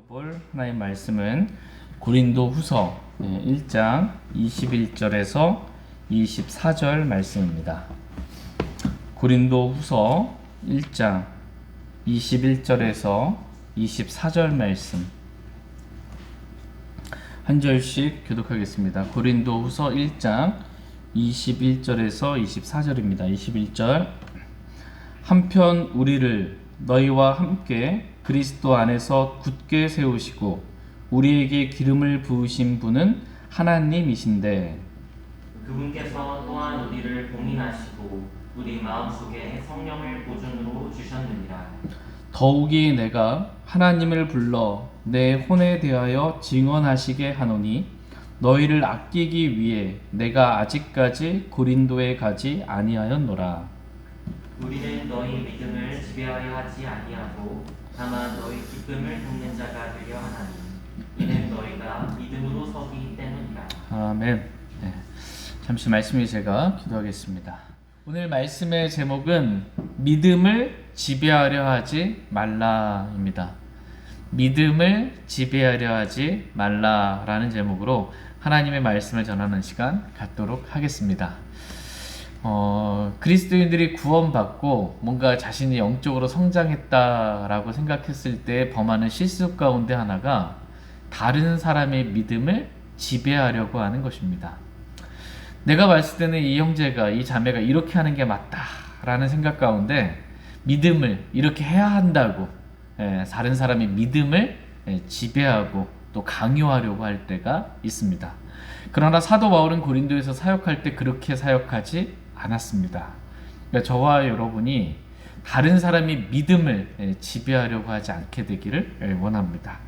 볼 하나의 말씀은 고린도후서 1장 21절에서 24절 말씀입니다. 고린도후서 1장 21절에서 24절 말씀 한 절씩 교독하겠습니다. 고린도후서 1장 21절에서 24절입니다. 21절 한편 우리를 너희와 함께 그리스도 안에서 굳게 세우시고 우리에게 기름을 부으신 분은 하나님이신데 그분께서 또한 우리를 봉인하시고 우리 마음속에 성령을 보존으로 주셨느니라. 더욱이 내가 하나님을 불러 내 혼에 대하여 증언하시게 하노니 너희를 아끼기 위해 내가 아직까지 고린도에 가지 아니하였노라. 우리는 너희 믿음을 지배하려 하지 아니하고 다만 너희 기쁨을 돕는 자가 되려 하나니 이는 너희가 믿음으로 서기 때문이라. 아멘. 네. 잠시 말씀을 제가 기도하겠습니다. 오늘 말씀의 제목은 믿음을 지배하려 하지 말라입니다. 믿음을 지배하려 하지 말라라는 제목으로 하나님의 말씀을 전하는 시간 갖도록 하겠습니다. 그리스도인들이 구원받고 뭔가 자신이 영적으로 성장했다라고 생각했을 때 범하는 실수 가운데 하나가 다른 사람의 믿음을 지배하려고 하는 것입니다. 내가 봤을 때는 이 형제가, 이 자매가 이렇게 하는 게 맞다라는 생각 가운데 믿음을 이렇게 해야 한다고 다른 사람의 믿음을 지배하고 또 강요하려고 할 때가 있습니다. 그러나 사도 바울은 고린도에서 사역할 때 그렇게 사역하지 않았습니다. 그러니까 저와 여러분이 다른 사람의 믿음을 지배하려고 하지 않게 되기를 원합니다.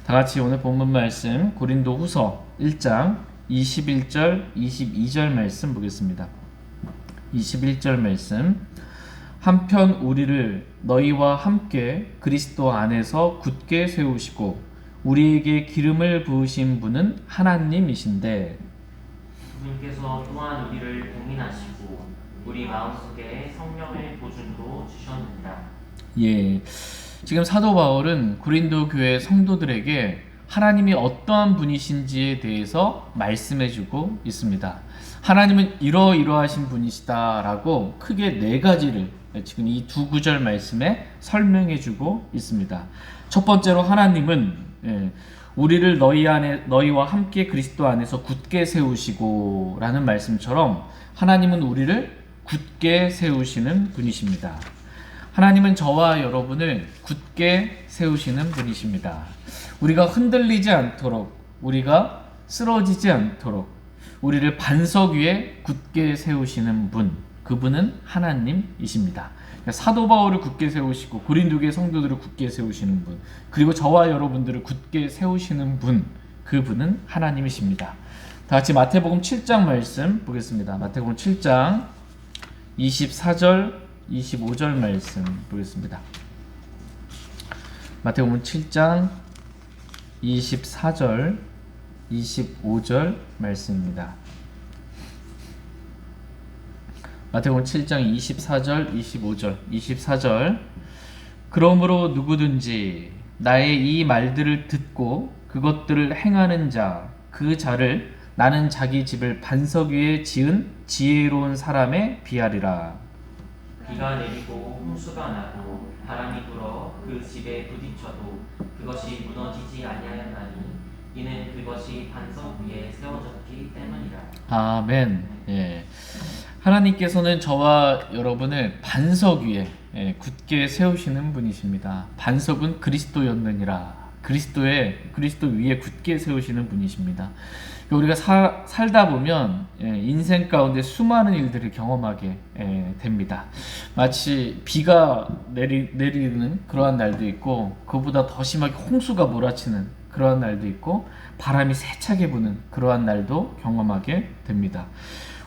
다 같이 오늘 본문 말씀 고린도후서 1장 21절 22절 말씀 보겠습니다. 21절 말씀 한편 우리를 너희와 함께 그리스도 안에서 굳게 세우시고 우리에게 기름을 부으신 분은 하나님이신데 그분께서 또한 우리를 봉인하시고 우리 마음속에 성령을 보존으로 주셨느니라. 예, 지금 사도 바울은 고린도 교회 성도들에게 하나님이 어떠한 분이신지에 대해서 말씀해주고 있습니다. 하나님은 이러이러하신 분이시다라고 크게 네 가지를 지금 이 두 구절 말씀에 설명해주고 있습니다. 첫 번째로 하나님은 우리를 너희와 함께 그리스도 안에서 굳게 세우시고 라는 말씀처럼 하나님은 우리를 굳게 세우시는 분이십니다. 하나님은 저와 여러분을 굳게 세우시는 분이십니다. 우리가 흔들리지 않도록, 우리가 쓰러지지 않도록 우리를 반석 위에 굳게 세우시는 분, 그분은 하나님이십니다. 사도 바울을 굳게 세우시고 고린도교의 성도들을 굳게 세우시는 분, 그리고 저와 여러분들을 굳게 세우시는 분, 그분은 하나님이십니다. 다 같이 마태복음 7장 말씀 보겠습니다. 마태복음 7장 24절 25절 말씀 보겠습니다. 마태복음 7장 24절 25절 말씀입니다. 마태복음 7장 24절 25절 24절 그러므로 누구든지 나의 이 말들을 듣고 그것들을 행하는 자 그 자를 나는 자기 집을 반석 위에 지은 지혜로운 사람에 비하리라. 비가 내리고 홍수가 나고 바람이 불어 그 집에 부딪혀도 그것이 무너지지 아니하였나니 이는 그것이 반석 위에 세워졌기 때문이라. 아멘. 예. 하나님께서는 저와 여러분을 반석 위에 굳게 세우시는 분이십니다. 반석은 그리스도였느니라. 그리스도 위에 굳게 세우시는 분이십니다. 우리가 살다 보면 인생 가운데 수많은 일들을 경험하게 됩니다. 마치 비가 내리는 그러한 날도 있고 그보다 더 심하게 홍수가 몰아치는 그러한 날도 있고 바람이 세차게 부는 그러한 날도 경험하게 됩니다.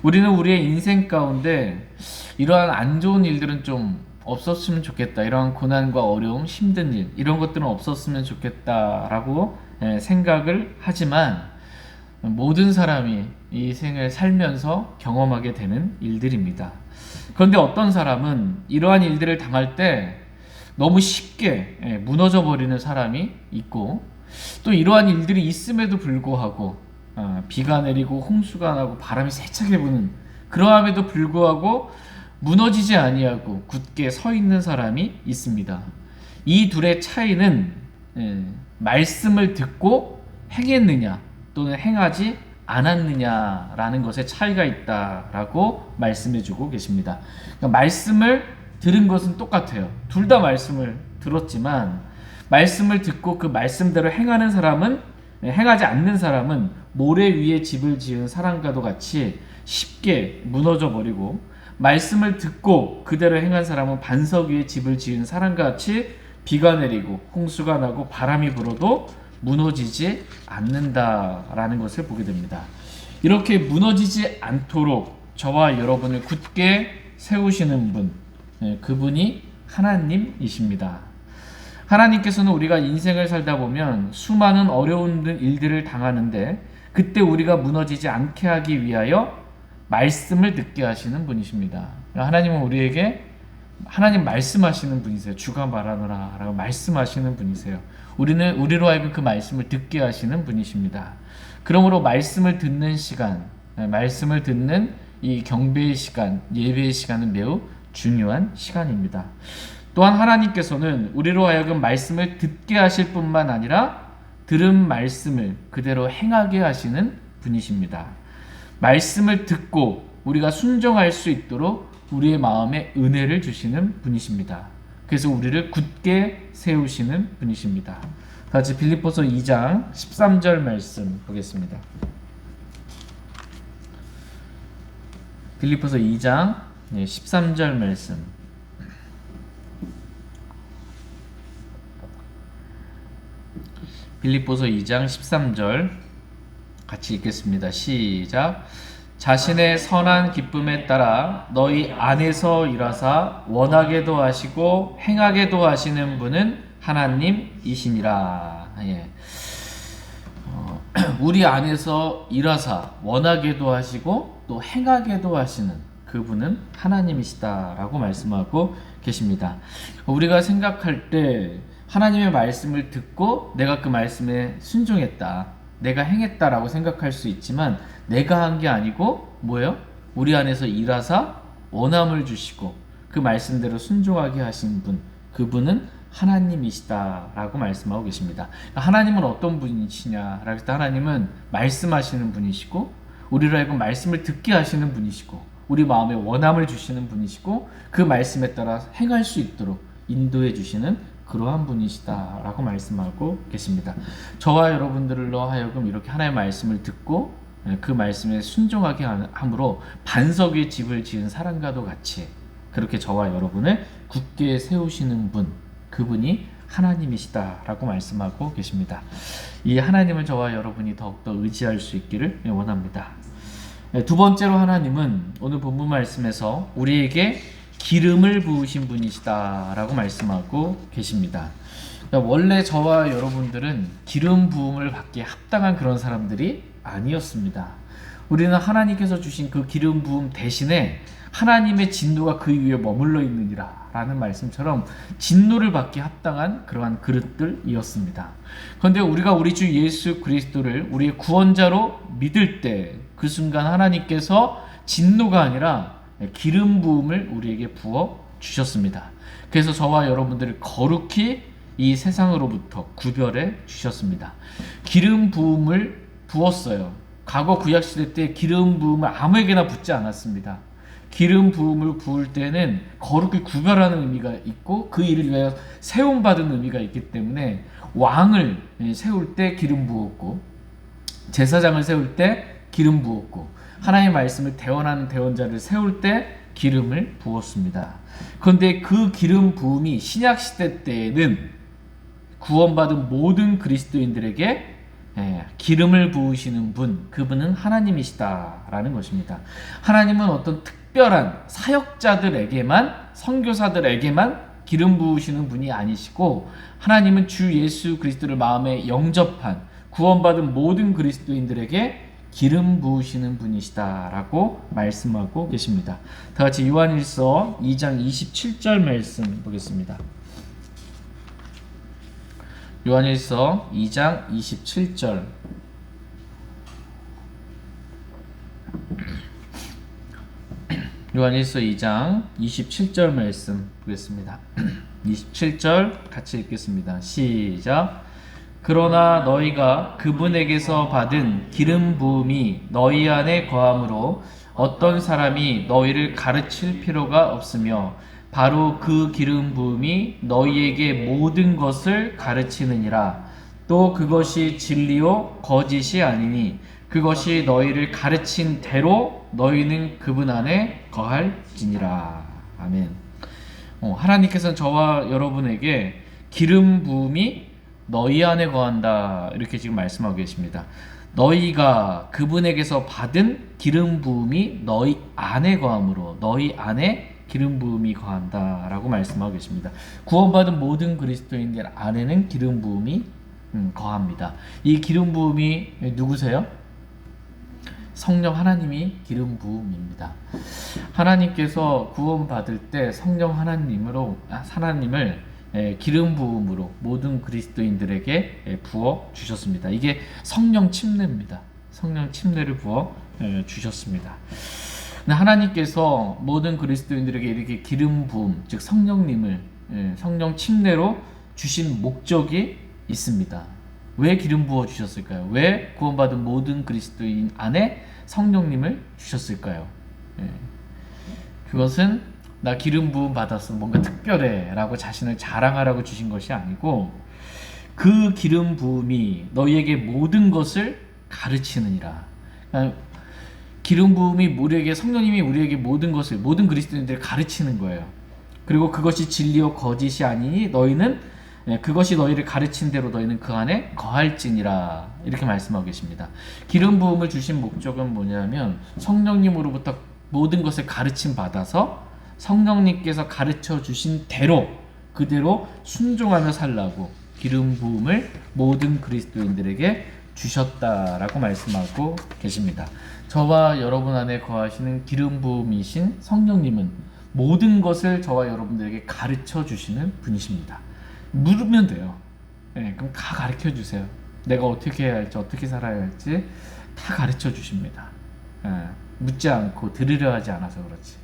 우리는 우리의 인생 가운데 이러한 안 좋은 일들은 좀 없었으면 좋겠다. 이러한 고난과 어려움, 힘든 일, 이런 것들은 없었으면 좋겠다라고 생각을 하지만 모든 사람이 이 생을 살면서 경험하게 되는 일들입니다. 그런데 어떤 사람은 이러한 일들을 당할 때 너무 쉽게 무너져 버리는 사람이 있고, 또 이러한 일들이 있음에도 불구하고 비가 내리고 홍수가 나고 바람이 세차게 부는, 그러함에도 불구하고 무너지지 아니하고 굳게 서 있는 사람이 있습니다. 이 둘의 차이는 말씀을 듣고 행했느냐 또는 행하지 않았느냐라는 것에 차이가 있다라고 말씀해주고 계십니다. 그러니까 말씀을 들은 것은 똑같아요. 둘 다 말씀을 들었지만 말씀을 듣고 그 말씀대로 행하는 사람은, 행하지 않는 사람은 모래 위에 집을 지은 사람과도 같이 쉽게 무너져 버리고, 말씀을 듣고 그대로 행한 사람은 반석 위에 집을 지은 사람과 같이 비가 내리고 홍수가 나고 바람이 불어도 무너지지 않는다라는 것을 보게 됩니다. 이렇게 무너지지 않도록 저와 여러분을 굳게 세우시는 분, 그분이 하나님이십니다. 하나님께서는 우리가 인생을 살다 보면 수많은 어려운 일들을 당하는데, 그때 우리가 무너지지 않게 하기 위하여 말씀을 듣게 하시는 분이십니다. 하나님은 우리에게, 하나님 말씀하시는 분이세요. 주가 말하노라 라고 말씀하시는 분이세요. 우리로 하여금 그 말씀을 듣게 하시는 분이십니다. 그러므로 말씀을 듣는 시간, 말씀을 듣는 이 경배의 시간, 예배의 시간은 매우 중요한 시간입니다. 또한 하나님께서는 우리로 하여금 말씀을 듣게 하실 뿐만 아니라 들은 말씀을 그대로 행하게 하시는 분이십니다. 말씀을 듣고 우리가 순종할 수 있도록 우리의 마음에 은혜를 주시는 분이십니다. 그래서 우리를 굳게 세우시는 분이십니다. 같이 빌립보서 2장 13절 말씀 보겠습니다. 빌립보서 2장 13절 말씀. 빌립보서 2장 13절 같이 읽겠습니다. 시작. 자신의 선한 기쁨에 따라 너희 안에서 일하사 원하게도 하시고 행하게도 하시는 분은 하나님이시니라. 우리 안에서 일하사 원하게도 하시고 또 행하게도 하시는 그분은 하나님이시다라고 말씀하고 계십니다. 우리가 생각할 때 하나님의 말씀을 듣고 내가 그 말씀에 순종했다, 내가 행했다라고 생각할 수 있지만, 내가 한 게 아니고 뭐예요? 우리 안에서 일하사 원함을 주시고 그 말씀대로 순종하게 하신 분, 그분은 하나님이시다라고 말씀하고 계십니다. 하나님은 어떤 분이시냐라고 했을 때, 하나님은 말씀하시는 분이시고 우리로 하여금 말씀을 듣게 하시는 분이시고 우리 마음에 원함을 주시는 분이시고 그 말씀에 따라 행할 수 있도록 인도해 주시는 그러한 분이시다라고 말씀하고 계십니다. 저와 여러분들로 하여금 이렇게 하나님의 말씀을 듣고 그 말씀에 순종하게 함으로 반석 위에 집을 지은 사람과도 같이 그렇게 저와 여러분을 굳게 세우시는 분, 그분이 하나님이시다라고 말씀하고 계십니다. 이 하나님은 저와 여러분이 더욱더 의지할 수 있기를 원합니다. 두 번째로, 하나님은 오늘 본문 말씀에서 우리에게 기름을 부으신 분이시다라고 말씀하고 계십니다. 원래 저와 여러분들은 기름 부음을 받기에 합당한 그런 사람들이 아니었습니다. 우리는 하나님께서 주신 그 기름 부음 대신에 하나님의 진노가 그 위에 머물러 있느니라 라는 말씀처럼 진노를 받기 합당한 그러한 그릇들이었습니다. 그런데 우리가 우리 주 예수 그리스도를 우리의 구원자로 믿을 때 그 순간 하나님께서 진노가 아니라 기름 부음을 우리에게 부어 주셨습니다. 그래서 저와 여러분들을 거룩히 이 세상으로부터 구별해 주셨습니다. 기름 부음을 부었어요. 과거 구약시대 때 기름 부음을 아무에게나 붓지 않았습니다. 기름 부음을 부을 때는 거룩히 구별하는 의미가 있고 그 일을 위하여 세움받은 의미가 있기 때문에 왕을 세울 때 기름 부었고, 제사장을 세울 때 기름 부었고, 하나님의 말씀을 대언하는 대언자를 세울 때 기름을 부었습니다. 그런데 그 기름 부음이 신약시대 때에는 구원받은 모든 그리스도인들에게 기름을 부으시는 분, 그분은 하나님이시다라는 것입니다. 하나님은 어떤 특별한 사역자들에게만, 선교사들에게만 기름 부으시는 분이 아니시고, 하나님은 주 예수 그리스도를 마음에 영접한 구원받은 모든 그리스도인들에게 기름 부으시는 분이시다라고 말씀하고 계십니다. 다 같이 요한일서 2장 27절 말씀 보겠습니다. 요한일서 2장 27절. 요한일서 2장 27절 말씀 보겠습니다. 27절 같이 읽겠습니다. 시작. 그러나 너희가 그분에게서 받은 기름 부음이 너희 안에 거함으로 어떤 사람이 너희를 가르칠 필요가 없으며 바로 그 기름 부음이 너희에게 모든 것을 가르치느니라. 또 그것이 진리요 거짓이 아니니 그것이 너희를 가르친 대로 너희는 그분 안에 거할지니라. 아멘. 하나님께서는 저와 여러분에게 기름 부음이 너희 안에 거한다 이렇게 지금 말씀하고 계십니다. 너희가 그분에게서 받은 기름 부음이 너희 안에 거함으로 너희 안에 기름 부음이 거한다 라고 말씀하고 계십니다. 구원받은 모든 그리스도인들 안에는 기름 부음이 거합니다. 이 기름 부음이 누구세요? 성령 하나님이 기름 부음입니다. 하나님께서 구원받을 때 성령 하나님을 기름 부음으로 모든 그리스도인들에게 부어 주셨습니다. 이게 성령 침례입니다. 성령 침례를 부어 주셨습니다. 하나님께서 모든 그리스도인들에게 이렇게 기름 부음, 즉 성령님을 성령 침례로 주신 목적이 있습니다. 왜 기름 부어 주셨을까요? 왜 구원받은 모든 그리스도인 안에 성령님을 주셨을까요? 그것은 나 기름 부음 받았어 뭔가 특별해 라고 자신을 자랑하라고 주신 것이 아니고 그 기름 부음이 너희에게 모든 것을 가르치느니라. 그러니까 기름 부음이 우리에게 성령님이 우리에게 모든 것을 모든 그리스도인들을 가르치는 거예요. 그리고 그것이 진리요 거짓이 아니니 너희는 그것이 너희를 가르친 대로 너희는 그 안에 거할지니라 이렇게 말씀하고 계십니다. 기름 부음을 주신 목적은 뭐냐면 성령님으로부터 모든 것을 가르침 받아서 성령님께서 가르쳐 주신 대로 그대로 순종하며 살라고 기름 부음을 모든 그리스도인들에게 주셨다라고 말씀하고 계십니다. 저와 여러분 안에 거하시는 기름 부음이신 성령님은 모든 것을 저와 여러분들에게 가르쳐 주시는 분이십니다. 물으면 돼요. 그럼 다 가르쳐 주세요. 내가 어떻게 해야 할지 어떻게 살아야 할지 다 가르쳐 주십니다. 묻지 않고 들으려 하지 않아서 그렇지.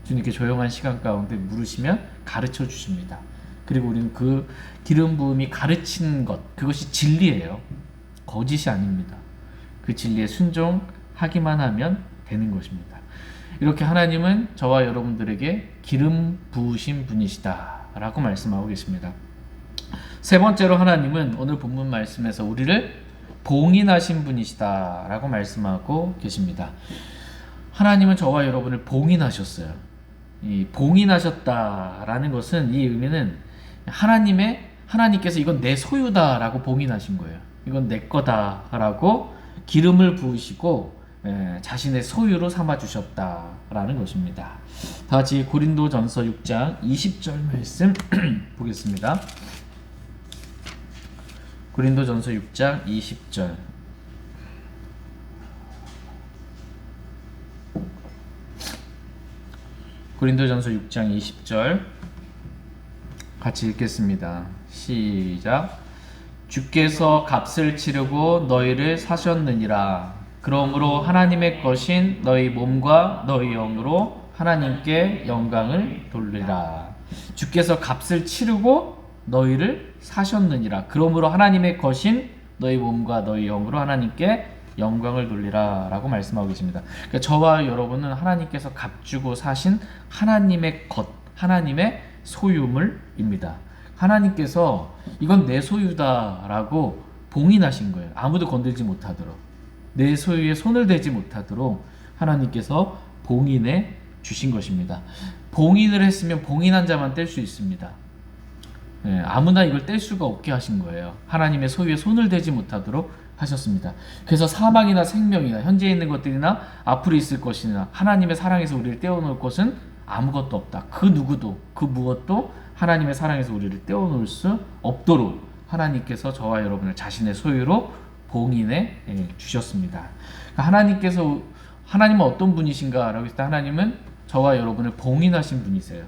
주님께 조용한 시간 가운데 물으시면 가르쳐 주십니다. 그리고 우리는 그 기름 부음이 가르친 것 그것이 진리예요. 거짓이 아닙니다. 그 진리에 순종하기만 하면 되는 것입니다. 이렇게 하나님은 저와 여러분들에게 기름 부으신 분이시다 라고 말씀하고 계십니다. 세 번째로 하나님은 오늘 본문 말씀에서 우리를 봉인하신 분이시다 라고 말씀하고 계십니다. 하나님은 저와 여러분을 봉인하셨어요. 이 봉인하셨다라는 것은 이 의미는 하나님께서 이건 내 소유다라고 봉인하신 거예요. 이건 내 거다라고 기름을 부으시고 자신의 소유로 삼아 주셨다라는 것입니다. 다 같이 고린도전서 6장 20절 말씀 보겠습니다. 고린도전서 6장 20절. 고린도전서 6장 20절 같이 읽겠습니다. 시작. 주께서 값을 치르고 너희를 사셨느니라. 그러므로 하나님의 것인 너희 몸과 너희 영으로 하나님께 영광을 돌리라. 주께서 값을 치르고 너희를 사셨느니라. 그러므로 하나님의 것인 너희 몸과 너희 영으로 하나님께 영광을 돌리라 라고 말씀하고 계십니다. 그러니까 저와 여러분은 하나님께서 값주고 사신 하나님의 것, 하나님의 소유물입니다. 하나님께서 이건 내 소유다 라고 봉인하신 거예요. 아무도 건들지 못하도록, 내 소유에 손을 대지 못하도록 하나님께서 봉인해 주신 것입니다. 봉인을 했으면 봉인한 자만 뗄 수 있습니다. 아무나 이걸 뗄 수가 없게 하신 거예요. 하나님의 소유에 손을 대지 못하도록 하셨습니다. 그래서 사망이나 생명이나 현재 있는 것들이나 앞으로 있을 것이나 하나님의 사랑에서 우리를 떼어놓을 것은 아무것도 없다. 그 누구도 그 무엇도 하나님의 사랑에서 우리를 떼어놓을 수 없도록 하나님께서 저와 여러분을 자신의 소유로 봉인해 주셨습니다. 하나님은 어떤 분이신가 라고 했을 때 하나님은 저와 여러분을 봉인하신 분이세요.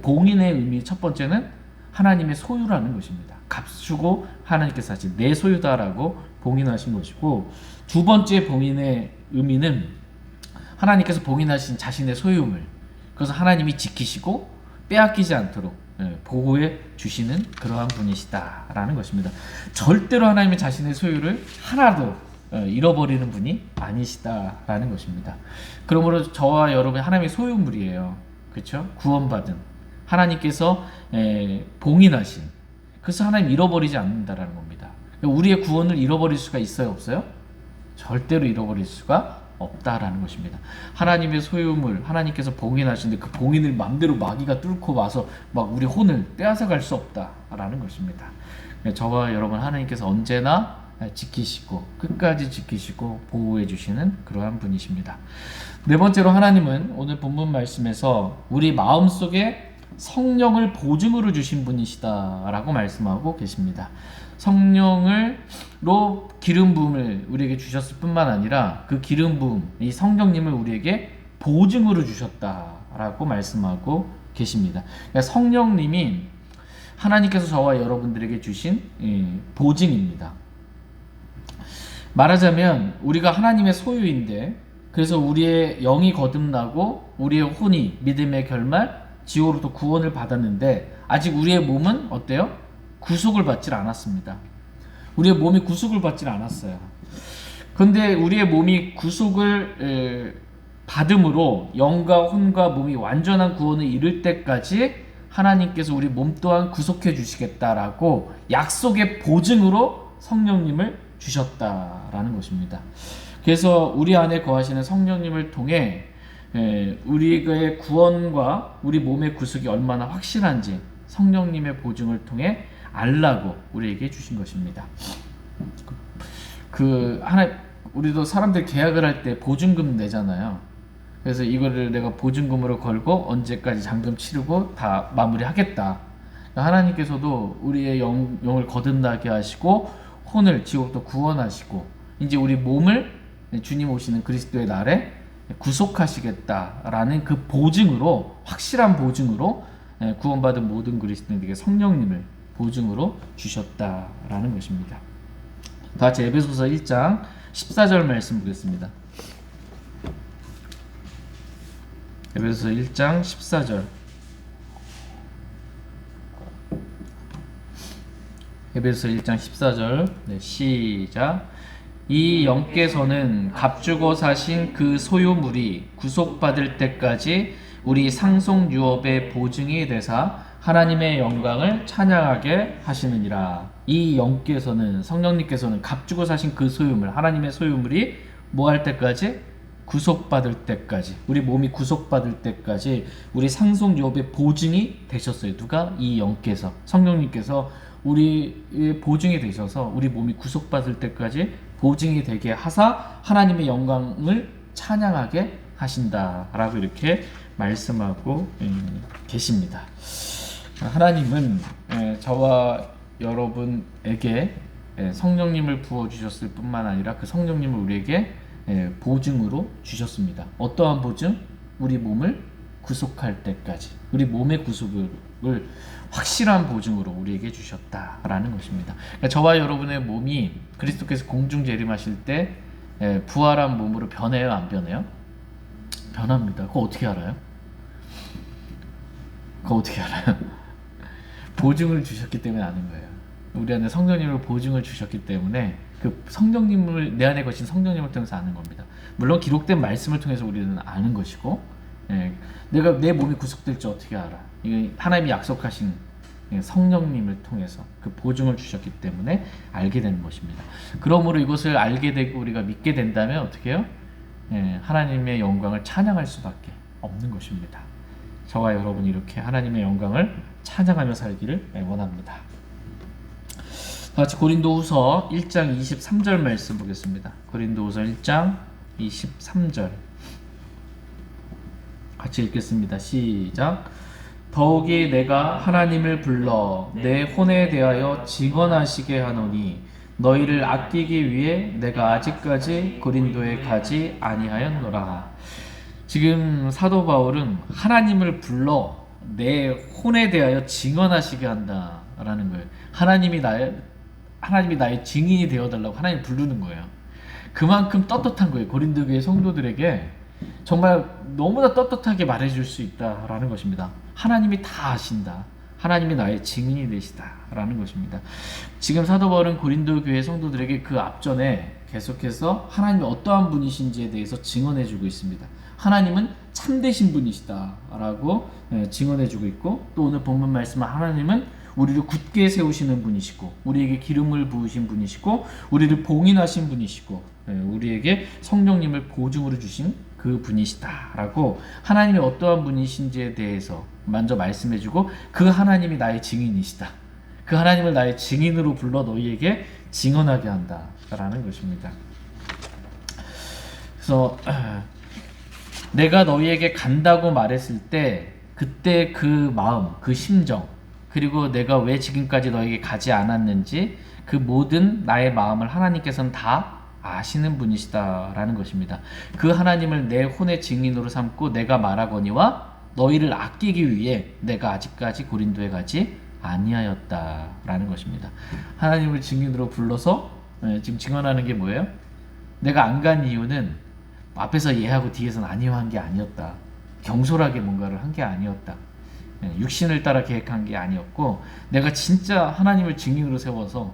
봉인의 의미 첫 번째는 하나님의 소유라는 것입니다. 값주고 하나님께서 하신 내 소유다라고 봉인하신 것이고, 두 번째 봉인의 의미는 하나님께서 봉인하신 자신의 소유물, 그래서 하나님이 지키시고 빼앗기지 않도록 보호해 주시는 그러한 분이시다라는 것입니다. 절대로 하나님의 자신의 소유를 하나도 잃어버리는 분이 아니시다라는 것입니다. 그러므로 저와 여러분이 하나님의 소유물이에요. 그렇죠? 구원받은 하나님께서 봉인하신, 그래서 하나님 잃어버리지 않는다라는 겁니다. 우리의 구원을 잃어버릴 수가 있어요, 없어요? 절대로 잃어버릴 수가 없다라는 것입니다. 하나님의 소유물, 하나님께서 봉인하시는데 그 봉인을 마음대로 마귀가 뚫고 와서 막 우리 혼을 빼앗아 갈 수 없다라는 것입니다. 저와 여러분 하나님께서 언제나 지키시고 끝까지 지키시고 보호해 주시는 그러한 분이십니다. 네 번째로 하나님은 오늘 본문 말씀에서 우리 마음속에 성령을 보증으로 주신 분이시다라고 말씀하고 계십니다. 성령으로 기름 부음을 우리에게 주셨을 뿐만 아니라 그 기름 부음, 이 성령님을 우리에게 보증으로 주셨다라고 말씀하고 계십니다. 그러니까 성령님이 하나님께서 저와 여러분들에게 주신 보증입니다. 말하자면 우리가 하나님의 소유인데, 그래서 우리의 영이 거듭나고 우리의 혼이 믿음의 결말 지옥으로부터 구원을 받았는데 아직 우리의 몸은 어때요? 구속을 받질 않았습니다. 우리의 몸이 구속을 받질 않았어요. 그런데 우리의 몸이 구속을 받음으로 영과 혼과 몸이 완전한 구원을 이룰 때까지 하나님께서 우리 몸 또한 구속해 주시겠다라고 약속의 보증으로 성령님을 주셨다라는 것입니다. 그래서 우리 안에 거하시는 성령님을 통해 우리의 구원과 우리 몸의 구속이 얼마나 확실한지 성령님의 보증을 통해 알라고 우리에게 주신 것입니다. 우리도 사람들 계약을 할 때 보증금 내잖아요. 그래서 이거를 내가 보증금으로 걸고 언제까지 잔금 치르고 다 마무리하겠다. 하나님께서도 우리의 영을 거듭나게 하시고 혼을 지옥도 구원하시고 이제 우리 몸을 주님 오시는 그리스도의 날에 구속하시겠다라는 그 보증으로, 확실한 보증으로 구원받은 모든 그리스도인에게 성령님을 보증으로 주셨다라는 것입니다. 다 같이 에베소서 1장 14절 말씀 보겠습니다. 에베소서 1장 14절. 에베소서 1장 14절. 네, 시작. 이 영께서는 값주고 사신 그 소유물이 구속받을 때까지 우리 상속 유업의 보증이 되사 하나님의 영광을 찬양하게 하시느니라. 이 영께서는, 성령님께서는 값주고 사신 그 소유물, 하나님의 소유물이 뭐 할 때까지? 구속받을 때까지, 우리 몸이 구속받을 때까지 우리 상속 유업의 보증이 되셨어요. 누가? 이 영께서, 성령님께서 우리의 보증이 되셔서 우리 몸이 구속받을 때까지 보증이 되게 하사 하나님의 영광을 찬양하게 하신다라고 이렇게 말씀하고 계십니다. 하나님은 저와 여러분에게 성령님을 부어주셨을 뿐만 아니라 그 성령님을 우리에게 보증으로 주셨습니다. 어떠한 보증? 우리 몸을 구속할 때까지, 우리 몸의 구속을 확실한 보증으로 우리에게 주셨다라는 것입니다. 그러니까 저와 여러분의 몸이 그리스도께서 공중 재림하실 때 부활한 몸으로 변해요, 안 변해요? 변합니다. 그거 어떻게 알아요? 보증을 주셨기 때문에 아는 거예요. 우리 안에 성령님을 보증을 주셨기 때문에 그 성령님을, 내 안에 거친 성령님을 통해서 아는 겁니다. 물론 기록된 말씀을 통해서 우리는 아는 것이고, 내가 내 몸이 구속될지 어떻게 알아? 이거 하나님이 약속하신 성령님을 통해서 그 보증을 주셨기 때문에 알게 되는 것입니다. 그러므로 이것을 알게 되고 우리가 믿게 된다면 어떻게 해요? 하나님의 영광을 찬양할 수밖에 없는 것입니다. 저와 여러분이 이렇게 하나님의 영광을 찬양하며 살기를 원합니다. 같이 고린도후서 1장 23절 말씀 보겠습니다. 고린도후서 1장 23절 같이 읽겠습니다. 시작. 더욱이 내가 하나님을 불러 내 혼에 대하여 증언하시게 하노니 너희를 아끼기 위해 내가 아직까지 고린도에 가지 아니하였노라. 지금 사도 바울은 하나님을 불러 내 혼에 대하여 증언하시게 한다라는 거예요. 하나님이 나의 증인이 되어달라고 하나님 부르는 거예요. 그만큼 떳떳한 거예요. 고린도 교회 성도들에게 정말 너무나 떳떳하게 말해줄 수 있다라는 것입니다. 하나님이 다 아신다. 하나님이 나의 증인이 되시다라는 것입니다. 지금 사도 바울은 고린도 교회 성도들에게 그 앞전에 계속해서 하나님이 어떠한 분이신지에 대해서 증언해주고 있습니다. 하나님은 참되신 분이시다라고 증언해주고 있고, 또 오늘 본문 말씀은 하나님은 우리를 굳게 세우시는 분이시고, 우리에게 기름을 부으신 분이시고, 우리를 봉인하신 분이시고, 우리에게 성령님을 보증으로 주신 그 분이시다라고 하나님이 어떠한 분이신지에 대해서 먼저 말씀해주고, 그 하나님이 나의 증인이시다, 그 하나님을 나의 증인으로 불러 너희에게 증언하게 한다라는 것입니다. 그래서 내가 너희에게 간다고 말했을 때 그때 그 마음, 그 심정, 그리고 내가 왜 지금까지 너에게 가지 않았는지 그 모든 나의 마음을 하나님께서는 다 아시는 분이시다라는 것입니다. 그 하나님을 내 혼의 증인으로 삼고 내가 말하거니와 너희를 아끼기 위해 내가 아직까지 고린도에 가지 아니하였다라는 것입니다. 하나님을 증인으로 불러서 지금 증언하는 게 뭐예요? 내가 안 간 이유는 앞에서 예하고 뒤에서는 아니요 한 게 아니었다. 경솔하게 뭔가를 한 게 아니었다. 육신을 따라 계획한 게 아니었고, 내가 진짜 하나님을 증인으로 세워서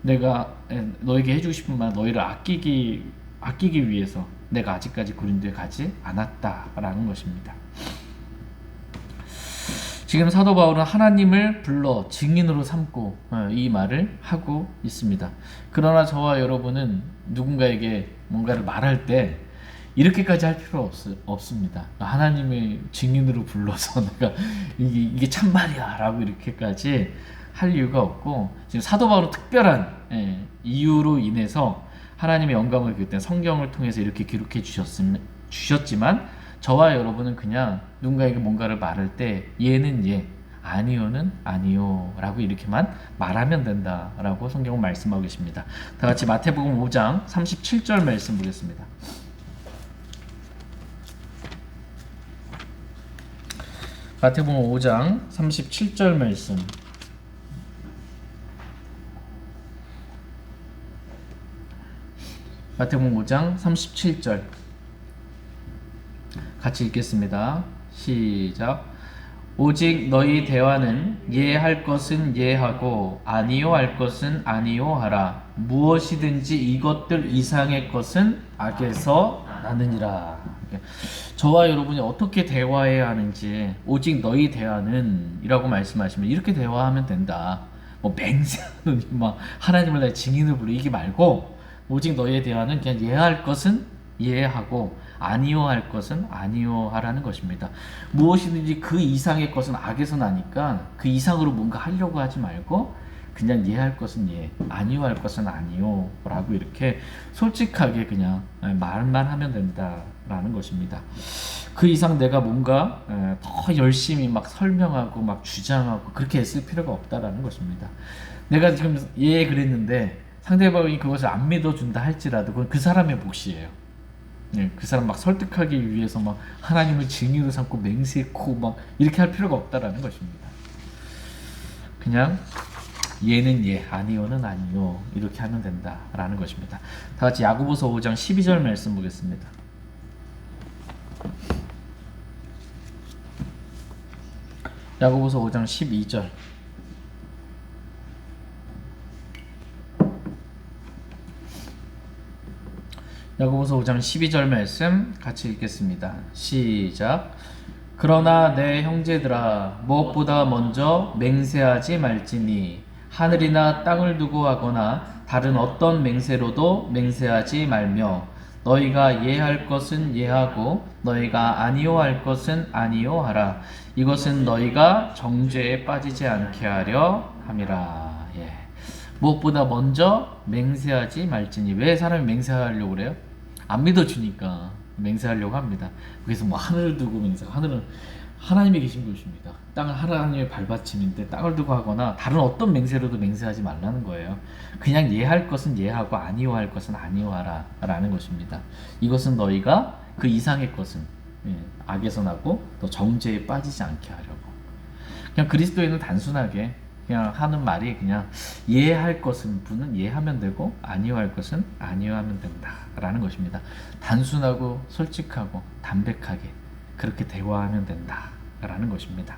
내가 너에게 해주고 싶은 말, 너희를 아끼기 위해서 내가 아직까지 고린도에 가지 않았다라는 것입니다. 지금 사도 바울은 하나님을 불러 증인으로 삼고 이 말을 하고 있습니다. 그러나 저와 여러분은 누군가에게 뭔가를 말할 때 이렇게까지 할 필요 없습니다. 하나님의 증인으로 불러서 내가 이게 참말이야 라고 이렇게까지 할 이유가 없고, 지금 사도 바울은 특별한 이유로 인해서 하나님의 영광을 그때 성경을 통해서 이렇게 기록해 주셨지만, 저와 여러분은 그냥 누군가에게 뭔가를 말할 때 예는 예, 아니요는 아니요 라고 이렇게만 말하면 된다라고 성경은 말씀하고 계십니다. 다 같이 마태복음 5장 37절 말씀 보겠습니다. 마태복음 5장 37절 말씀. 마태복음 5장 37절 같이 읽겠습니다. 시작. 오직 너희 대화는 예할 것은 예하고 아니요 할 것은 아니요 하라. 무엇이든지 이것들 이상의 것은 악에서 나느니라. 저와 여러분이 어떻게 대화해야 하는지, 오직 너희 대화는 이라고 말씀하시면 이렇게 대화하면 된다. 뭐 맹세하는 막 하나님을 나의 증인을 부르기 말고, 오직 너희의 대화는 그냥 예할 것은 예하고 아니요 할 것은 아니요 하라는 것입니다. 무엇이든지 그 이상의 것은 악에서 나니까 그 이상으로 뭔가 하려고 하지 말고 그냥 예할 것은 예, 아니요 할 것은 아니요 라고 이렇게 솔직하게 그냥 말만 하면 된다라는 것입니다. 그 이상 내가 뭔가 더 열심히 막 설명하고 막 주장하고 그렇게 애쓸 필요가 없다라는 것입니다. 내가 지금 예 그랬는데 상대방이 그것을 안 믿어준다 할지라도 그건 그 사람의 몫이에요. 그 사람 막 설득하기 위해서 막 하나님을 증인으로 삼고 맹세코 막 이렇게 할 필요가 없다라는 것입니다. 그냥 예는 예, 아니요는 아니요 이렇게 하면 된다라는 것입니다. 다 같이 야고보서 5장 12절 말씀 보겠습니다. 야고보서 5장 12절. 야고보서 5장 12절 말씀 같이 읽겠습니다. 시작. 그러나 내 형제들아, 무엇보다 먼저 맹세하지 말지니 하늘이나 땅을 두고 하거나 다른 어떤 맹세로도 맹세하지 말며 너희가 예할 것은 예하고 너희가 아니요 할 것은 아니요 하라. 이것은 너희가 정죄에 빠지지 않게 하려 함이라. 무엇보다 먼저 맹세하지 말지니. 왜 사람이 맹세하려고 그래요? 안 믿어주니까 맹세하려고 합니다. 그래서 뭐 하늘을 두고 맹세. 하늘은 하나님이 계신 곳입니다. 땅은 하나님의 발받침인데 땅을 두고 하거나 다른 어떤 맹세로도 맹세하지 말라는 거예요. 그냥 예할 것은 예하고 아니요 할 것은 아니요 하라 라는 것입니다. 이것은 너희가 그 이상의 것은 악에서 나고 또 정죄에 빠지지 않게 하려고 그냥 그리스도인은 단순하게 그냥 하는 말이 그냥 이해할 것은 분은 이해하면 되고 아니할 것은 아니하면 된다라는 것입니다. 단순하고 솔직하고 담백하게 그렇게 대화하면 된다라는 것입니다.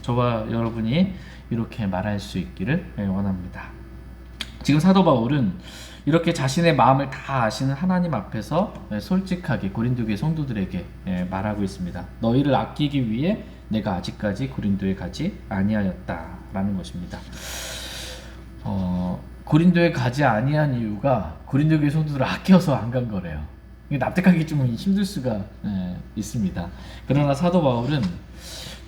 저와 여러분이 이렇게 말할 수 있기를 원합니다. 지금 사도 바울은 이렇게 자신의 마음을 다 아시는 하나님 앞에서 솔직하게 고린도 교회 성도들에게 말하고 있습니다. 너희를 아끼기 위해 내가 아직까지 고린도에 가지 아니하였다라는 것입니다. 고린도에 가지 아니한 이유가 고린도 교회 성도들을 아껴서 안 간 거래요. 납득하기 좀 힘들 수가 있습니다. 그러나 사도 바울은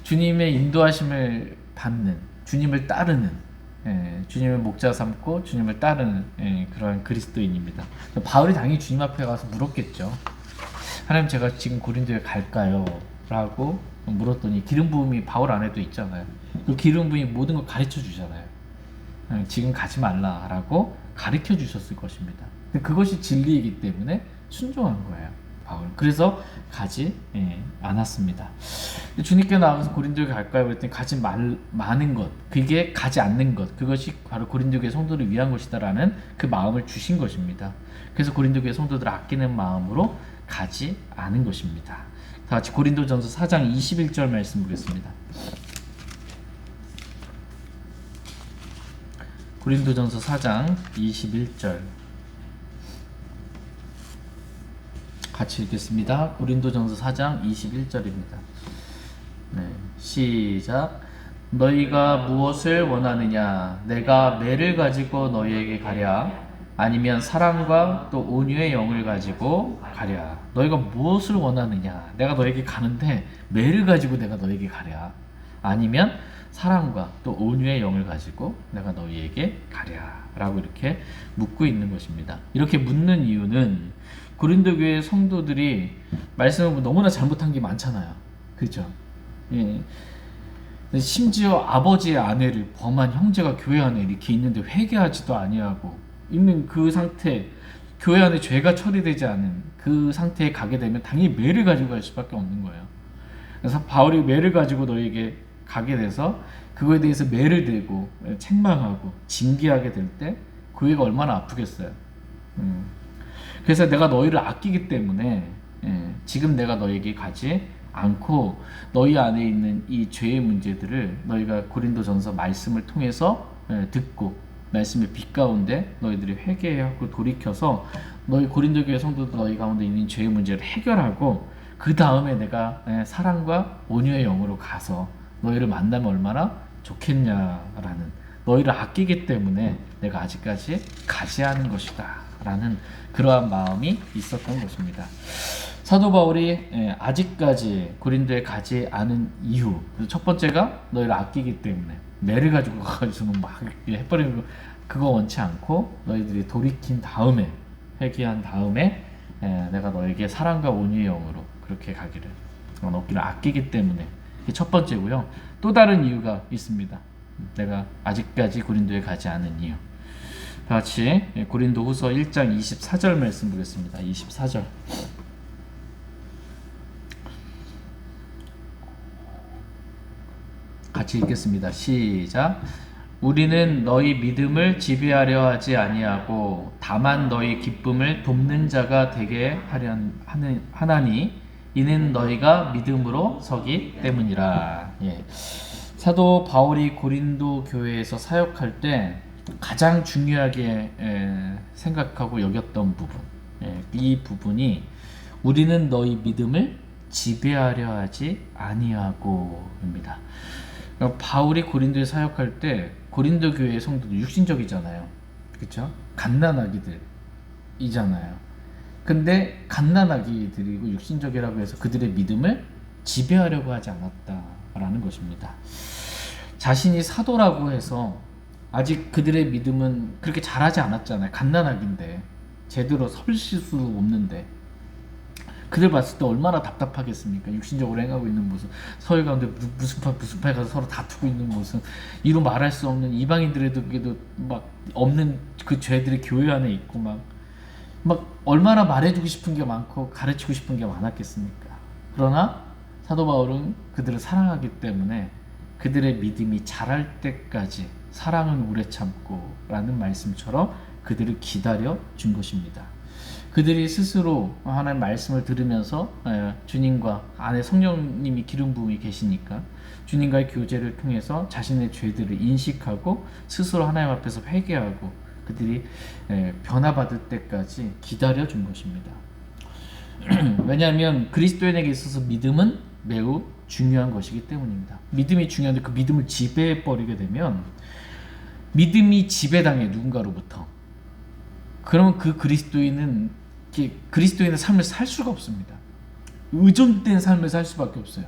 주님의 인도하심을 받는, 주님을 따르는, 주님을 목자 삼고 주님을 따르는 그러한 그리스도인입니다. 바울이 당연히 주님 앞에 가서 물었겠죠. 하나님, 제가 지금 고린도에 갈까요? 라고 물었더니 기름 부음이 바울 안에도 있잖아요. 그 기름 부음이 모든 걸 가르쳐 주잖아요. 지금 가지 말라라고 가르쳐 주셨을 것입니다. 그것이 진리이기 때문에 순종한 거예요, 바울. 그래서 가지 않았습니다. 주님께 나가서 고린도에 갈까요? 그랬더니 가지 마는 것, 그게 가지 않는 것, 그것이 바로 고린도 교회 성도를 위한 것이다라는 그 마음을 주신 것입니다. 그래서 고린도 교회 성도들을 아끼는 마음으로 가지 않은 것입니다. 다 같이 고린도전서 4장 21절 말씀 보겠습니다. 고린도전서 4장 21절 같이 읽겠습니다. 고린도전서 4장 21절입니다. 네, 시작. 너희가 무엇을 원하느냐? 내가 매를 가지고 너희에게 가랴? 아니면 사랑과 또 온유의 영을 가지고 가랴? 너희가 무엇을 원하느냐? 내가 너에게 가는데 매를 가지고 내가 너에게 가랴? 아니면 사랑과 또 온유의 영을 가지고 내가 너희에게 가랴? 라고 이렇게 묻고 있는 것입니다. 이렇게 묻는 이유는 고린도 교회 성도들이 말씀을 너무나 잘못한 게 많잖아요. 그렇죠? 예. 심지어 아버지의 아내를 범한 형제가 교회 안에 이렇게 있는데 회개하지도 아니하고 있는 그 상태, 교회 안에 죄가 처리되지 않은 그 상태에 가게 되면 당연히 매를 가지고 갈 수밖에 없는 거예요. 그래서 바울이 매를 가지고 너에게 가게 돼서 그거에 대해서 매를 들고 책망하고 징계하게 될 때 그 애가 얼마나 아프겠어요. 그래서 내가 너희를 아끼기 때문에 지금 내가 너에게 가지 않고 너희 안에 있는 이 죄의 문제들을 너희가 고린도전서 말씀을 통해서 듣고 말씀의 빛 가운데 너희들이 회개하고 돌이켜서 너희 고린도 교회 성도들 너희 가운데 있는 죄의 문제를 해결하고 그 다음에 내가 사랑과 온유의 영으로 가서 너희를 만나면 얼마나 좋겠냐라는, 너희를 아끼기 때문에 내가 아직까지 가지 않은 것이다 라는 그러한 마음이 있었던 것입니다. 사도 바울이 아직까지 고린도에 가지 않은 이유, 첫 번째가 너희를 아끼기 때문에 매를 가지고 가가지고는 막 해버리는 거, 그거 원치 않고 너희들이 돌이킨 다음에, 회개한 다음에 내가 너에게 사랑과 온유의 영으로 그렇게 가기를, 너희를 아끼기 때문에, 이게 첫 번째고요. 또 다른 이유가 있습니다. 내가 아직까지 고린도에 가지 않은 이유. 다 같이 고린도후서 1장 24절 말씀 보겠습니다. 24절. 같이 읽겠습니다. 시작. 우리는 너희 믿음을 지배하려 하지 아니하고 다만 너희 기쁨을 돕는 자가 되게 하려 하나니 이는 너희가 믿음으로 서기 때문이라. 예. 사도 바울이 고린도 교회에서 사역할 때 가장 중요하게 생각하고 여겼던 부분, 이 부분이 우리는 너희 믿음을 지배하려 하지 아니하고입니다. 바울이 고린도에 사역할 때 고린도 교회의 성도들 육신적이잖아요. 그렇죠? 갓난아기들이잖아요. 근데 갓난아기들이고 육신적이라고 해서 그들의 믿음을 지배하려고 하지 않았다라는 것입니다. 자신이 사도라고 해서 아직 그들의 믿음은 그렇게 잘하지 않았잖아요. 갓난아기인데 제대로 설실 수 없는데 그들 봤을 때 얼마나 답답하겠습니까? 육신적으로 행하고 있는 모습, 서로 가운데 무슨 파에 가서 서로 다투고 있는 모습, 이루 말할 수 없는 이방인들에게도 막 없는 그 죄들이 교회 안에 있고 막 얼마나 말해주고 싶은 게 많고 가르치고 싶은 게 많았겠습니까? 그러나 사도 바울은 그들을 사랑하기 때문에 그들의 믿음이 자랄 때까지 사랑은 오래 참고 라는 말씀처럼 그들을 기다려 준 것입니다. 그들이 스스로 하나님 말씀을 들으면서 주님과 안에 성령님이 기름 부음이 계시니까 주님과의 교제를 통해서 자신의 죄들을 인식하고 스스로 하나님 앞에서 회개하고 그들이 변화받을 때까지 기다려 준 것입니다. 왜냐하면 그리스도인에게 있어서 믿음은 매우 중요한 것이기 때문입니다. 믿음이 중요한데 그 믿음을 지배해버리게 되면 믿음이 지배당해 누군가로부터 그러면 그 그리스도인의 삶을 살 수가 없습니다. 의존된 삶을 살 수밖에 없어요.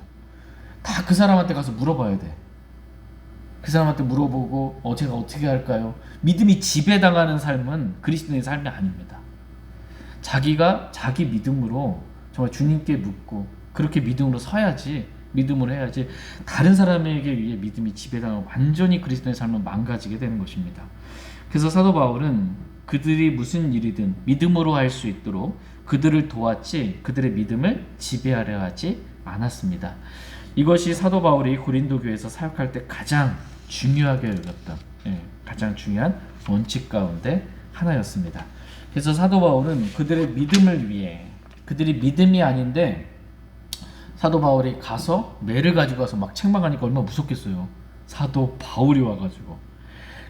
다 그 사람한테 가서 물어봐야 돼. 그 사람한테 물어보고 제가 어떻게 할까요? 믿음이 지배당하는 삶은 그리스도인의 삶이 아닙니다. 자기가 자기 믿음으로 정말 주님께 묻고 그렇게 믿음으로 서야지, 믿음으로 해야지 다른 사람에게 의해 믿음이 지배당하고 완전히 그리스도의 삶은 망가지게 되는 것입니다. 그래서 사도 바울은 그들이 무슨 일이든 믿음으로 할 수 있도록 그들을 도왔지 그들의 믿음을 지배하려 하지 않았습니다. 이것이 사도 바울이 고린도 교회에서 사역할 때 가장 중요하게 여겼던 가장 중요한 원칙 가운데 하나였습니다. 그래서 사도 바울은 그들의 믿음을 위해 그들이 믿음이 아닌데 사도 바울이 가서 매를 가지고 와서 막 책망하니까 얼마나 무섭겠어요. 사도 바울이 와가지고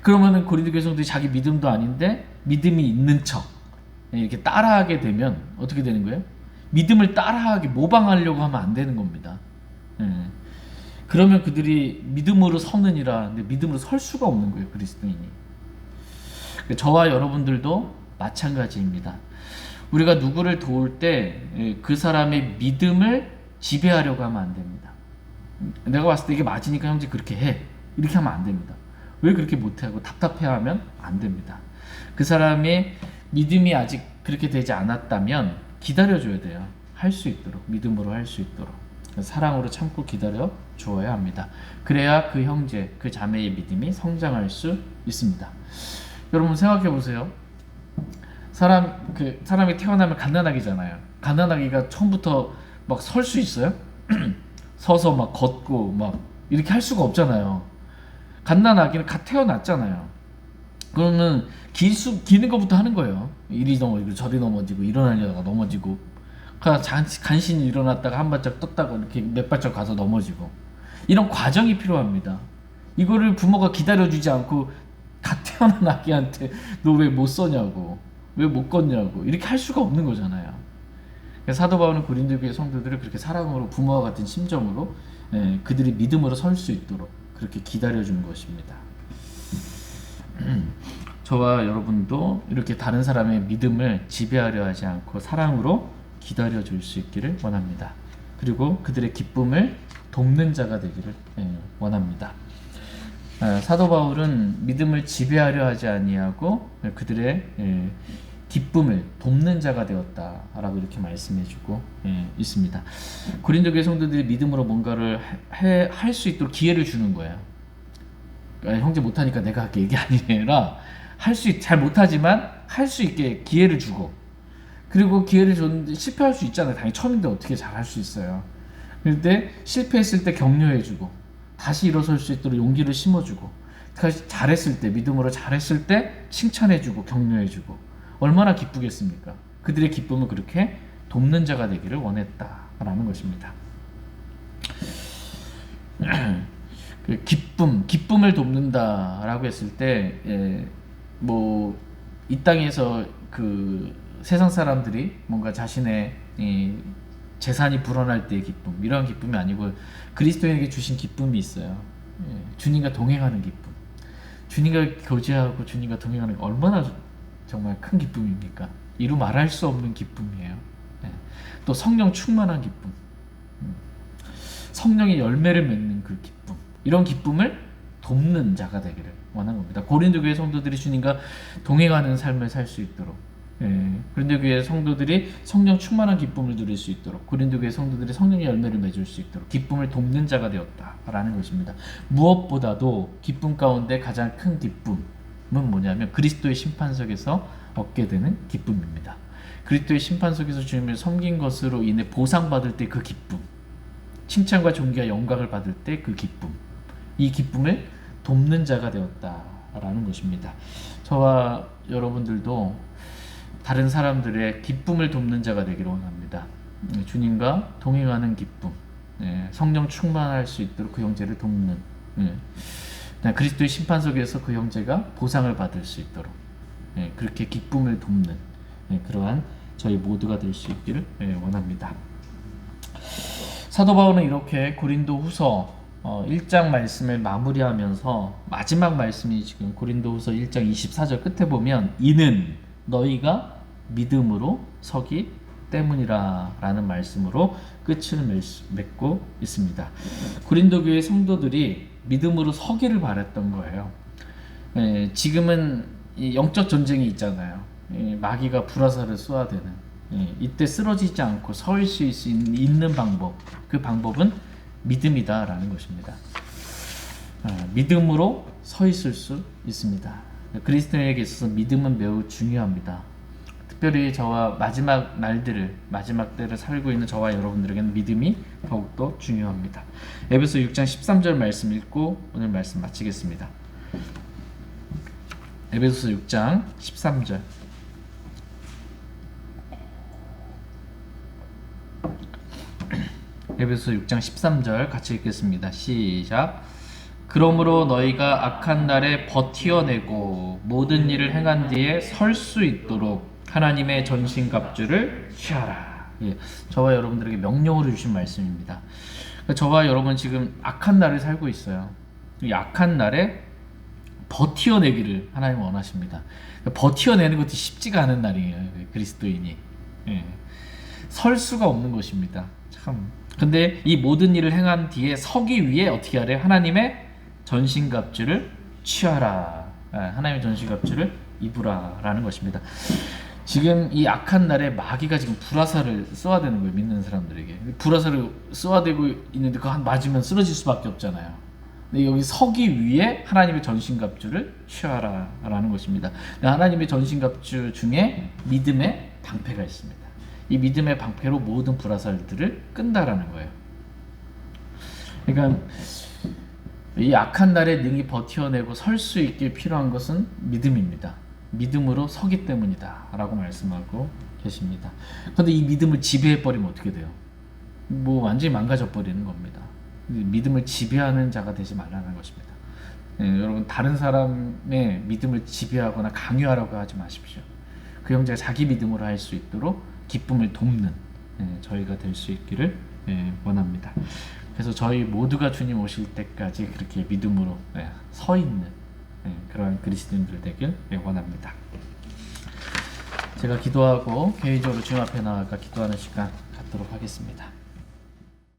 그러면은 고린도 교회 성도들이 자기 믿음도 아닌데 믿음이 있는 척 이렇게 따라하게 되면 어떻게 되는 거예요? 믿음을 따라하게 모방하려고 하면 안 되는 겁니다. 그러면 그들이 믿음으로 서느니라 근데 믿음으로 설 수가 없는 거예요. 그리스도인이. 저와 여러분들도 마찬가지입니다. 우리가 누구를 도울 때 그 사람의 믿음을 지배하려고 하면 안 됩니다. 내가 봤을 때 이게 맞으니까 형제 그렇게 해 이렇게 하면 안 됩니다. 왜 그렇게 못해 하고 답답해하면 안 됩니다. 그 사람의 믿음이 아직 그렇게 되지 않았다면 기다려줘야 돼요. 할 수 있도록 믿음으로 할 수 있도록 사랑으로 참고 기다려 주어야 합니다. 그래야 그 형제 그 자매의 믿음이 성장할 수 있습니다. 여러분 생각해 보세요. 사람이 태어나면 갓난아기잖아요. 갓난아기가 처음부터 막 설 수 있어요? 서서 막 걷고 막 이렇게 할 수가 없잖아요. 갓난아기는 갓 태어났잖아요. 그러면 기는 것부터 하는 거예요. 이리 넘어지고 저리 넘어지고 일어나려다가 넘어지고 간신히 일어났다가 한 발짝 떴다가 이렇게 몇 발짝 가서 넘어지고 이런 과정이 필요합니다. 이거를 부모가 기다려주지 않고 갓 태어난 아기한테 너 왜 못 서냐고 왜 못 걷냐고 이렇게 할 수가 없는 거잖아요. 사도 바울은 고린도 교회 성도들을 그렇게 사랑으로 부모와 같은 심정으로 그들이 믿음으로 설 수 있도록 그렇게 기다려준 것입니다. 저와 여러분도 이렇게 다른 사람의 믿음을 지배하려 하지 않고 사랑으로 기다려줄 수 있기를 원합니다. 그리고 그들의 기쁨을 돕는 자가 되기를 원합니다. 사도 바울은 믿음을 지배하려 하지 아니하고 그들의 기쁨을 돕는 자가 되었다라고 이렇게 말씀해주고 있습니다. 고린도 교회 성도들이 믿음으로 뭔가를 할 수 있도록 기회를 주는 거예요. 형제 못하니까 내가 할게 이게 아니라 잘 못하지만 할 수 있게 기회를 주고 그리고 기회를 줬는데 실패할 수 있잖아요. 당연히 처음인데 어떻게 잘 할 수 있어요. 그런데 실패했을 때 격려해주고 다시 일어설 수 있도록 용기를 심어주고 잘했을 때 믿음으로 잘했을 때 칭찬해주고 격려해주고 얼마나 기쁘겠습니까? 그들의 기쁨은 그렇게 돕는 자가 되기를 원했다라는 것입니다. 그 기쁨을 돕는다라고 했을 때 이 땅에서 그 세상 사람들이 뭔가 자신의 재산이 불어날 때의 기쁨 이런 기쁨이 아니고 그리스도인에게 주신 기쁨이 있어요. 주님과 동행하는 기쁨, 주님과 교제하고 주님과 동행하는 게 얼마나 정말 큰 기쁨입니까? 이루 말할 수 없는 기쁨이에요. 또 성령 충만한 기쁨, 성령의 열매를 맺는 그 기쁨, 이런 기쁨을 돕는 자가 되기를 원한 겁니다. 고린도 교회 성도들이 주님과 동행하는 삶을 살 수 있도록, 고린도 교회 성도들이 성령 충만한 기쁨을 누릴 수 있도록, 고린도 교회 성도들이 성령의 열매를 맺을 수 있도록 기쁨을 돕는 자가 되었다라는 것입니다. 무엇보다도 기쁨 가운데 가장 큰 기쁨은 뭐냐면 그리스도의 심판석에서 얻게 되는 기쁨입니다. 그리스도의 심판석에서 주님을 섬긴 것으로 인해 보상받을 때 그 기쁨, 칭찬과 존귀와 영광을 받을 때 그 기쁨, 이 기쁨을 돕는 자가 되었다라는 것입니다. 저와 여러분들도 다른 사람들의 기쁨을 돕는 자가 되기를 원합니다. 주님과 동행하는 기쁨, 성령 충만할 수 있도록 그 형제를 돕는, 그리스도의 심판석에서 그 형제가 보상을 받을 수 있도록 그렇게 기쁨을 돕는 그러한 저희 모두가 될 수 있기를 원합니다. 사도 바울은 이렇게 고린도 후서 1장 말씀을 마무리하면서 마지막 말씀이 지금 고린도 후서 1장 24절 끝에 보면 이는 너희가 믿음으로 서기 때문이라 라는 말씀으로 끝을 맺고 있습니다. 고린도 교회 성도들이 믿음으로 서기를 바랬던 거예요. 지금은 영적 전쟁이 있잖아요. 마귀가 불화살을 쏘아대는 이때 쓰러지지 않고 서 있을 수 있는 방법, 그 방법은 믿음이다라는 것입니다. 믿음으로 서 있을 수 있습니다. 그리스도인에게 있어서 믿음은 매우 중요합니다. 특별히 저와 마지막 때를 살고 있는 저와 여러분들에게는 믿음이 더욱더 중요합니다. 에베소 6장 13절 말씀 읽고 오늘 말씀 마치겠습니다. 에베소 6장 13절. 에베소 6장 13절 같이 읽겠습니다. 시작. 그러므로 너희가 악한 날에 버티어내고 모든 일을 행한 뒤에 설 수 있도록 하나님의 전신갑주를 취하라. 저와 여러분들에게 명령으로 주신 말씀입니다. 저와 여러분 지금 악한 날을 살고 있어요. 이 악한 날에 버티어내기를 하나님 원하십니다. 버티어내는 것도 쉽지가 않은 날이에요. 그리스도인이 설 수가 없는 것입니다. 참. 근데 이 모든 일을 행한 뒤에 서기 위해 어떻게 하래? 하나님의 전신갑주를 취하라. 하나님의 전신갑주를 입으라라는 것입니다. 지금 이 악한 날에 마귀가 지금 불화살을 쏘아대는 거예요. 믿는 사람들에게 불화살을 쏘아대고 있는데 그거 맞으면 쓰러질 수밖에 없잖아요. 근데 여기 서기 위해 하나님의 전신갑주를 취하라라는 것입니다. 하나님의 전신갑주 중에 믿음의 방패가 있습니다. 이 믿음의 방패로 모든 불화살들을 끈다라는 거예요. 그러니까 이 악한 날에 능히 버텨내고 설 수 있게 필요한 것은 믿음입니다. 믿음으로 서기 때문이다 라고 말씀하고 계십니다. 그런데 이 믿음을 지배해버리면 어떻게 돼요? 완전히 망가져 버리는 겁니다. 믿음을 지배하는 자가 되지 말라는 것입니다. 여러분 다른 사람의 믿음을 지배하거나 강요하라고 하지 마십시오. 그 형제가 자기 믿음으로 할 수 있도록 기쁨을 돕는 저희가 될 수 있기를 원합니다. 그래서 저희 모두가 주님 오실 때까지 그렇게 믿음으로 서 있는 그러한 그리스도인들 되길 원합니다. 제가 기도하고 개인적으로 주님 앞에 나아가 기도하는 시간 갖도록 하겠습니다.